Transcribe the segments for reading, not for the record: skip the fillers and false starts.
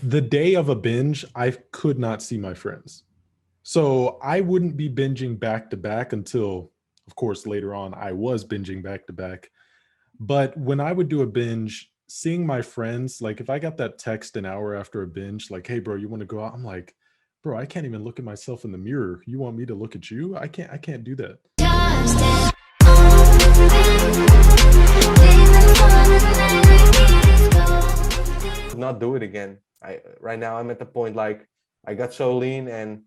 The day of a binge, I could not see my friends. So I wouldn't be binging back to back until, of course, later on I was binging back to back. But when I would do a binge, seeing my friends, like if I got that text an hour after a binge, like, hey bro, you want to go out? I'm like, bro, I can't even look at myself in the mirror. You want me to look at you? I can't do that. Not do it again. I right now I'm at the point like I got so lean and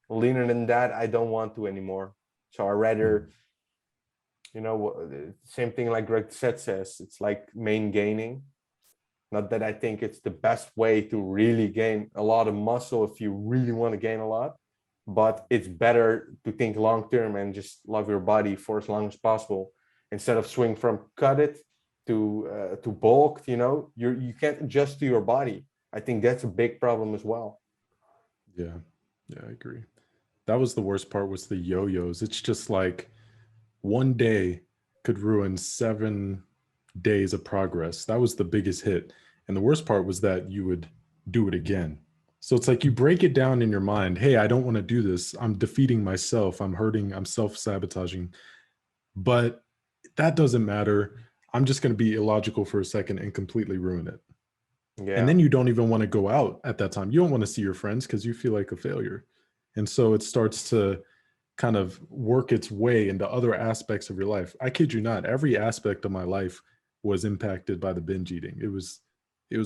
leaner than that I don't want to anymore. So I Mm. rather, same thing like Greg said says, it's like main gaining. Not that I think it's the best way to really gain a lot of muscle if you really want to gain a lot, but it's better to think long term and just love your body for as long as possible instead of swing from cut it to bulk. You can't adjust to your body. I think that's a big problem as well. Yeah. Yeah, I agree. That was the worst part was the yo-yos. It's just like one day could ruin 7 days of progress. That was the biggest hit. And the worst part was that you would do it again. So it's like you break it down in your mind. Hey, I don't want to do this. I'm defeating myself. I'm hurting. I'm self sabotaging. But that doesn't matter. I'm just going to be illogical for a second and completely ruin it. And Yeah. then you don't even want to go out at that time. You don't want to see your friends because you feel like a failure. And so it starts to kind of work its way into other aspects of your life. I kid you not, every aspect of my life was impacted by the binge eating. It was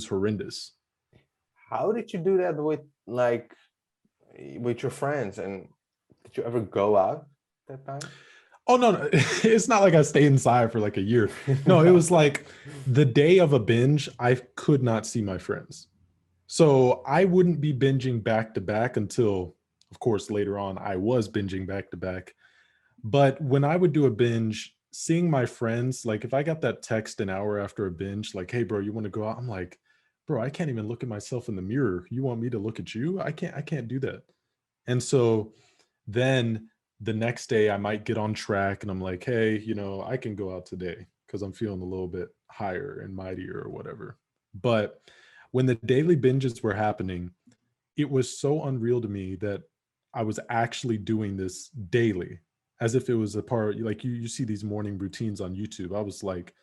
horrendous. How did you do that with your friends? And did you ever go out that time? Oh no, it's not like I stayed inside for like a year. No, it was like the day of a binge, I could not see my friends. So I wouldn't be binging back to back until, of course, later on I was binging back to back. But when I would do a binge, seeing my friends, like if I got that text an hour after a binge, like, hey bro, you want to go out? I'm like, bro, I can't even look at myself in the mirror. You want me to look at you? I can't do that. And so then the next day I might get on track and I'm like, hey, I can go out today because I'm feeling a little bit higher and mightier or whatever. But when the daily binges were happening, it was so unreal to me that I was actually doing this daily as if it was a part, like you see these morning routines on YouTube. I was like,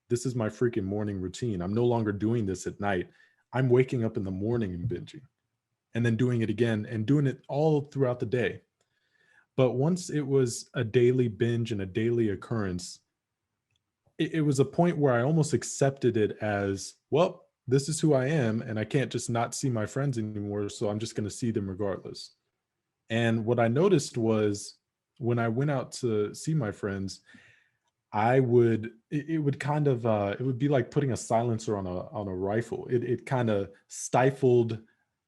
this is my freaking morning routine. I'm no longer doing this at night. I'm waking up in the morning and binging and then doing it again and doing it all throughout the day. But once it was a daily binge and a daily occurrence, it was a point where I almost accepted it as, well, this is who I am, and I can't just not see my friends anymore. So I'm just going to see them regardless. And what I noticed was when I went out to see my friends, it would kind of it would be like putting a silencer on a rifle. It kind of stifled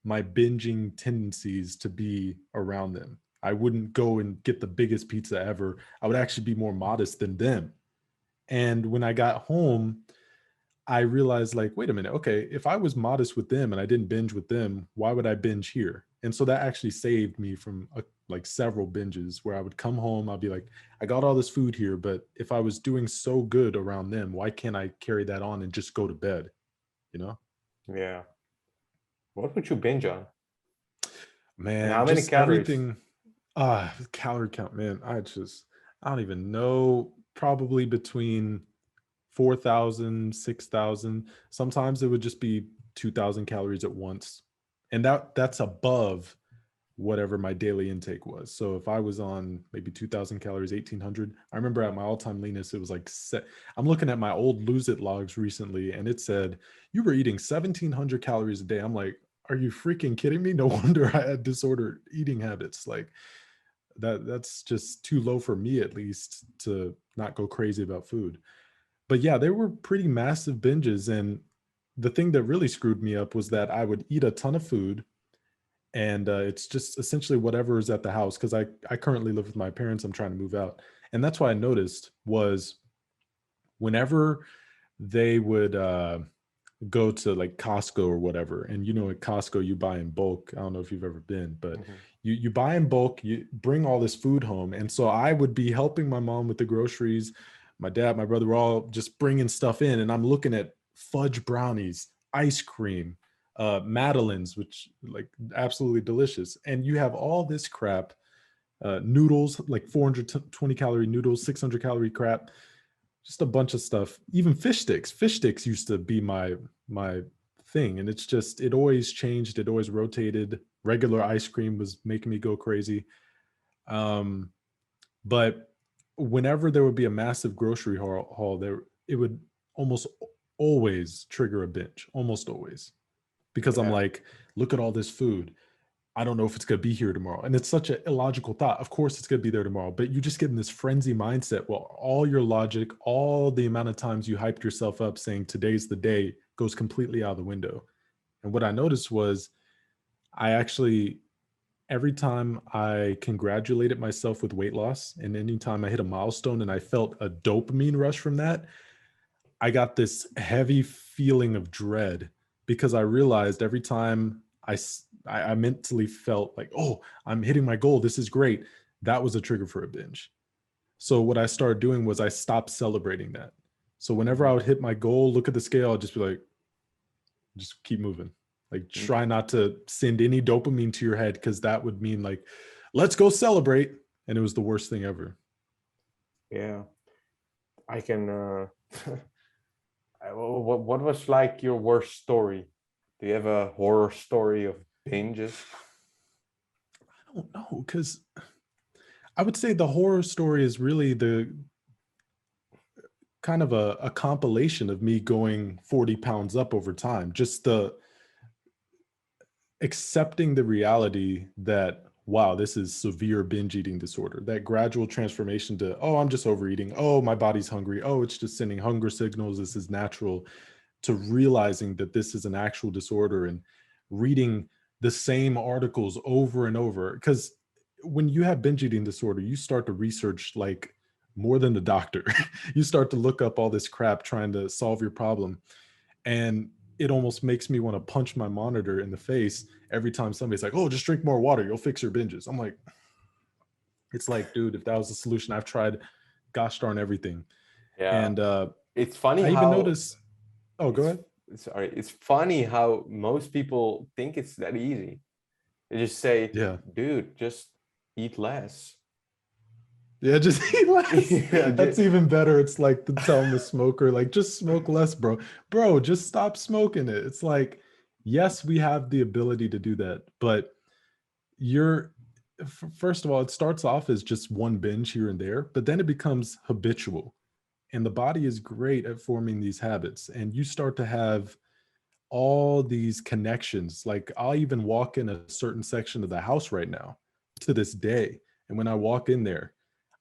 my binging tendencies to be around them. I wouldn't go and get the biggest pizza ever. I would actually be more modest than them. And when I got home, I realized, like, wait a minute, okay, if I was modest with them and I didn't binge with them, why would I binge here? And so that actually saved me from like several binges where I would come home, I'll be like, I got all this food here, but if I was doing so good around them, why can't I carry that on and just go to bed? You know? Yeah. What would you binge on? And how Man, many just calories? everything. Calorie count, man. I don't even know. Probably between 4,000, 6,000. Sometimes it would just be 2,000 calories at once. And that's above whatever my daily intake was. So if I was on maybe 2,000 calories, 1,800, I remember at my all-time leanest, it was like I'm looking at my old Lose It logs recently, and it said you were eating 1,700 calories a day. I'm like, are you freaking kidding me? No wonder I had disordered eating habits. Like that's just too low for me, at least, to not go crazy about food. But yeah, they were pretty massive binges. And the thing that really screwed me up was that I would eat a ton of food, and it's just essentially whatever is at the house because I currently live with my parents. I'm trying to move out, and that's what I noticed was whenever they would go to like Costco or whatever, and at Costco you buy in bulk. I don't know if you've ever been, but Mhm. you buy in bulk, you bring all this food home, and so I would be helping my mom with the groceries. My dad, my brother were all just bringing stuff in, and I'm looking at fudge brownies, ice cream, Madeleines, which like absolutely delicious. And you have all this crap, noodles, like 420 calorie noodles, 600 calorie crap, just a bunch of stuff. Even fish sticks. Fish sticks used to be my thing, and it's just it always changed. It always rotated. Regular ice cream was making me go crazy. Um, but whenever there would be a massive grocery haul, there it would almost always trigger a binge, almost always, because I'm Yeah. like, look at all this food. I don't know if it's going to be here tomorrow. And it's such an illogical thought. Of course, it's going to be there tomorrow, but you just get in this frenzy mindset. Well, all your logic, all the amount of times you hyped yourself up saying today's the day goes completely out of the window. And what I noticed was I actually, every time I congratulated myself with weight loss and anytime I hit a milestone and I felt a dopamine rush from that, I got this heavy feeling of dread because I realized every time I mentally felt like, oh, I'm hitting my goal. This is great. That was a trigger for a binge. So what I started doing was I stopped celebrating that. So whenever I Mhm. would hit my goal, look at the scale, I'd just be like, just keep moving. Like try not to send any dopamine to your head because that would mean like, let's go celebrate. And it was the worst thing ever. Yeah. I can. What was like your worst story? Do you have a horror story of binges? I don't know, because I would say the horror story is really the kind of a compilation of me going 40 pounds up over time. Just the accepting the reality that, wow, this is severe binge eating disorder, that gradual transformation to, oh, I'm just overeating. Oh, my body's hungry. Oh, it's just sending hunger signals. This is natural, to realizing that this is an actual disorder and reading the same articles over and over. Because when you have binge eating disorder, you start to research like more than the doctor. You start to look up all this crap trying to solve your problem. And it almost makes me want to punch my monitor in the face every time somebody's like, oh, just drink more water, you'll fix your binges. I'm like, it's like, dude, if that was the solution, I've tried gosh darn everything. Yeah. And It's funny I even how notice, oh, go it's ahead. sorry. It's funny how most people think it's that easy. They just say, Yeah. "Dude, just eat less." Yeah, just eat less. Yeah, That's even better. It's like to telling the smoker, like, just smoke less, bro. Bro, just stop smoking it. It's like, yes, we have the ability to do that, but you're, first of all, it starts off as just one binge here and there, but then it becomes habitual. And the body is great at forming these habits. And you start to have all these connections. Like I'll even walk in a certain section of the house right now to this day. And when I walk in there,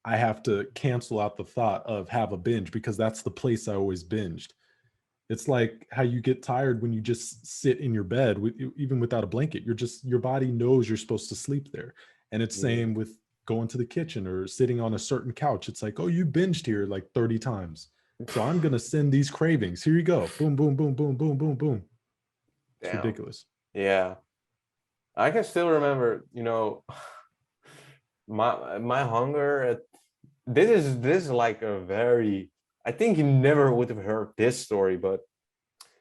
I have to cancel out the thought of have a binge because that's the place I always binged. It's like how you get tired when you just sit in your bed with, even without a blanket. You're just, your body knows you're supposed to sleep there. And it's yeah. same with going to the kitchen or sitting on a certain couch. It's like, oh, you binged here like 30 times. So I'm going to send these cravings. Here you go. Boom, boom, boom, boom, boom, boom, boom. It's Damn. ridiculous. Yeah. I can still remember, my hunger at this is like a very I think you never would have heard this story, but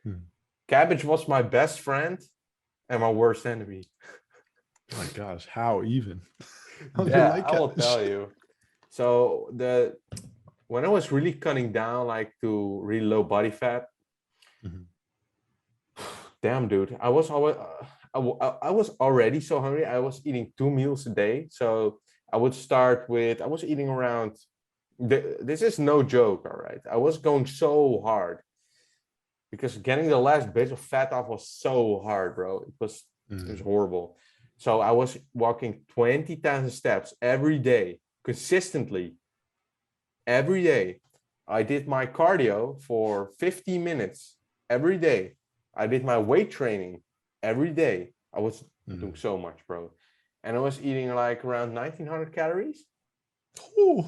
Hmm. cabbage was my best friend and my worst enemy. My gosh, how even? How do you Yeah, like I will cabbage? tell you. So the when I was really cutting down like to really low body fat, Mhm. damn dude, I was always I was already so hungry. I was eating 2 meals a day. So I would start with I was eating around this is no joke, all right. I was going so hard because getting the last bit of fat off was so hard, bro. It was Mhm. horrible. So I was walking 20,000 steps every day consistently every day. I did my cardio for 50 minutes every day. I did my weight training every day. I was doing Mhm. so much, bro. And I was eating like around 1900 calories. Ooh,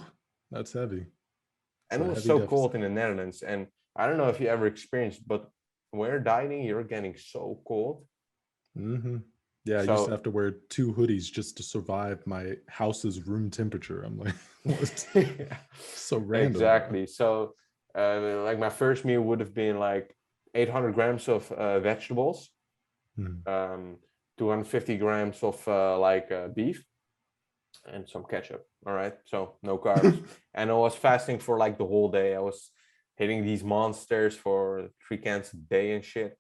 that's heavy. It's And it a was heavy so cold deficit. in the Netherlands. And I don't know if you ever experienced, but when you're dieting, you're getting so cold. Hmm. Yeah, I used to So have to wear two hoodies just to survive my house's room temperature. I'm like, what? So random, bro. exactly. So like my first meal would have been like 800 grams of vegetables. Mm. 250 grams of beef, and some ketchup. All right, so no carbs. And I was fasting for like the whole day. I was hitting these monsters for 3 cans a day and shit.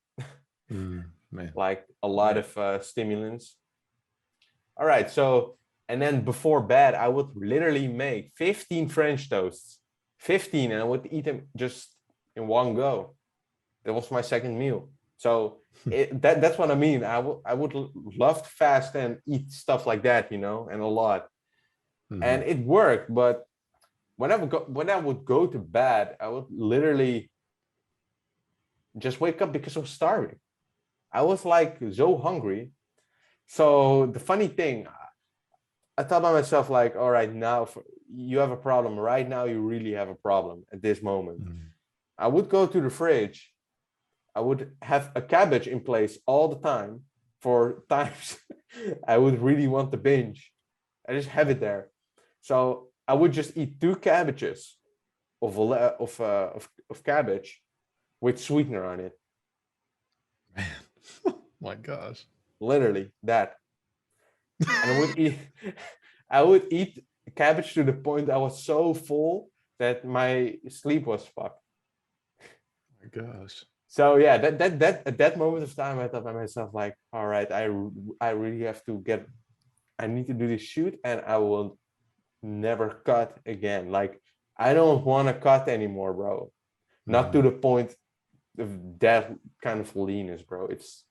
Man. Like a lot of stimulants. All right, so and then before bed, I would literally make 15 French toasts, 15, and I would eat them just in one go. That was my second meal. So that's what I mean. I would love to fast and eat stuff like that, and a lot. And it worked. But when I would go to bed, I would literally just wake up because I was starving. I was like so hungry. So the funny thing, I thought by myself, like, all right, now you have a problem. Right now, you really have a problem at this moment. I would go to the fridge. I would have a cabbage in place all the time for times I would really want to binge. I just have it there. So I would just eat 2 cabbages of cabbage with sweetener on it. Man. My gosh. Literally that. And I would eat cabbage to the point I was so full that my sleep was fucked. My gosh. So yeah, that at that moment of time, I thought by myself, like, all right, I really have to get, I need to do this shoot, and I will never cut again. Like, I don't want to cut anymore, bro. Not to the point of that kind of leanness, bro. It's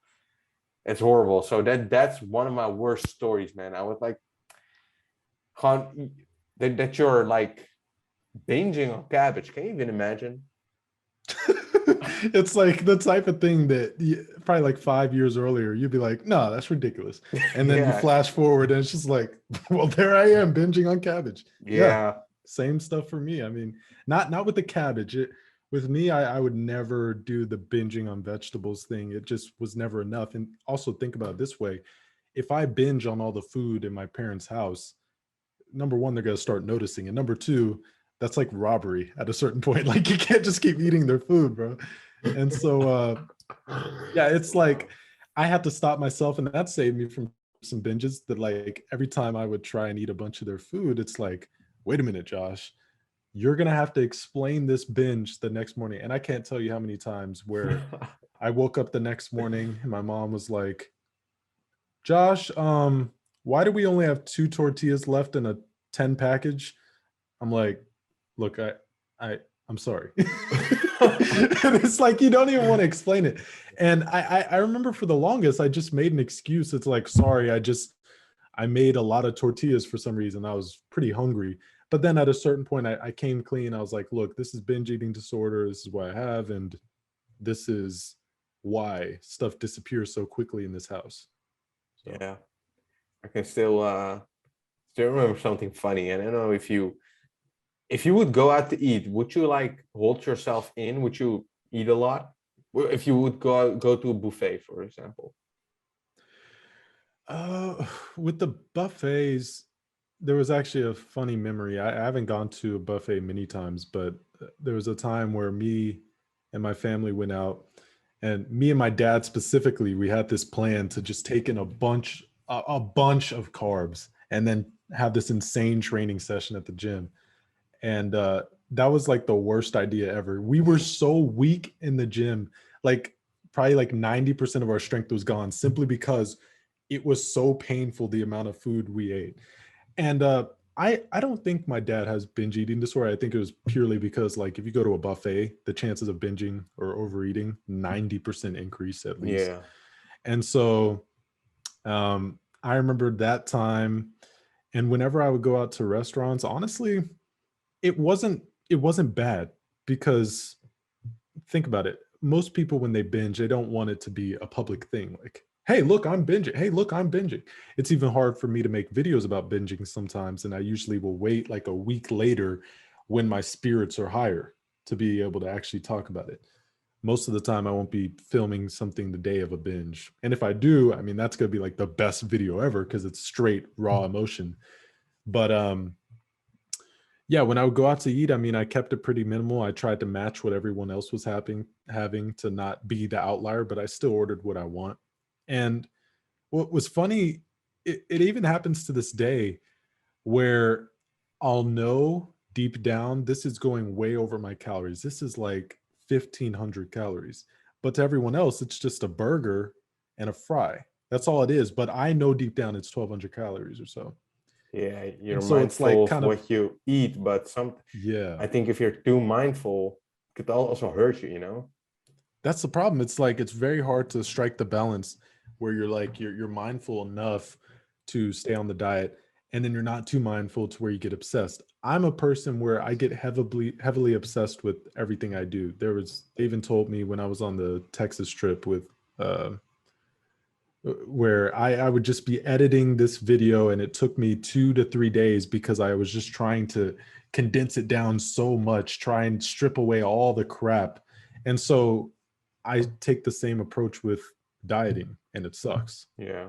horrible. So that's one of my worst stories, man. I would like, that you're like binging on cabbage. Can you even imagine? It's like the type of thing that probably like 5 years earlier, you'd be like, no, that's ridiculous. And then you Yeah. flash forward and it's just like, well, there I am binging on cabbage. Yeah. Yeah. Same stuff for me. I mean, not with the cabbage. With me, I would never do the binging on vegetables thing. It just was never enough. And also think about it this way. If I binge on all the food in my parents' house, number one, they're going to start noticing. And number two, that's like robbery at a certain point. Like you can't just keep eating their food, bro. And so, yeah, it's like I had to stop myself, and that saved me from some binges that like every time I would try and eat a bunch of their food, it's like, wait a minute, Josh, you're going to have to explain this binge the next morning. And I can't tell you how many times where I woke up the next morning and my mom was like, Josh, why do we only have 2 tortillas left in a 10 package? I'm like, look, I'm sorry. And it's like you don't even want to explain it. And I remember for the longest, I just made an excuse. It's like, sorry, I made a lot of tortillas for some reason. I was pretty hungry. But then at a certain point, I came clean. I was like, look, this is binge eating disorder. This is what I have, and this is why stuff disappears so quickly in this house. So. Yeah. I can still remember something funny. And I don't know if you would go out to eat, would you like hold yourself in? Would you eat a lot? If you would go to a buffet, for example. With the buffets, there was actually a funny memory. I haven't gone to a buffet many times, but there was a time where me and my family went out, and me and my dad specifically, we had this plan to just take in a bunch of carbs and then have this insane training session at the gym. And that was like the worst idea ever. We were so weak in the gym, like probably like 90% of our strength was gone simply because it was so painful the amount of food we ate. And I don't think my dad has binge eating disorder. I think it was purely because like if you go to a buffet, the chances of binging or overeating 90% increase at least. Yeah. And so I remember that time, and whenever I would go out to restaurants, honestly, it wasn't bad because think about it. Most people when they binge, they don't want it to be a public thing. Like, hey, look, I'm binging. Hey, look, I'm binging. It's even hard for me to make videos about binging sometimes, and I usually will wait like a week later when my spirits are higher to be able to actually talk about it. Most of the time I won't be filming something the day of a binge. And if I do, I mean that's going to be like the best video ever because it's straight raw emotion. But yeah, when I would go out to eat, I mean, I kept it pretty minimal. I tried to match what everyone else was having to not be the outlier, but I still ordered what I want. And what was funny, it even happens to this day where I'll know deep down this is going way over my calories. This is like 1,500 calories. But to everyone else, it's just a burger and a fry. That's all it is. But I know deep down it's 1,200 calories or so. Yeah, you're And so it's like mindful of kind of, what you eat, but yeah, I think if you're too mindful, it could also hurt you, you know? that's the problem. It's like it's very hard to strike the balance where you're like you're mindful enough to stay on the diet, and then you're not too mindful to where you get obsessed. I'm a person where I get heavily obsessed with everything I do. They even told me when I was on the Texas trip with uh, where I would just be editing this video and it took me 2 to 3 days because I was just trying to condense it down so much, try and strip away all the crap. And so I take the same approach with dieting and it sucks. Yeah.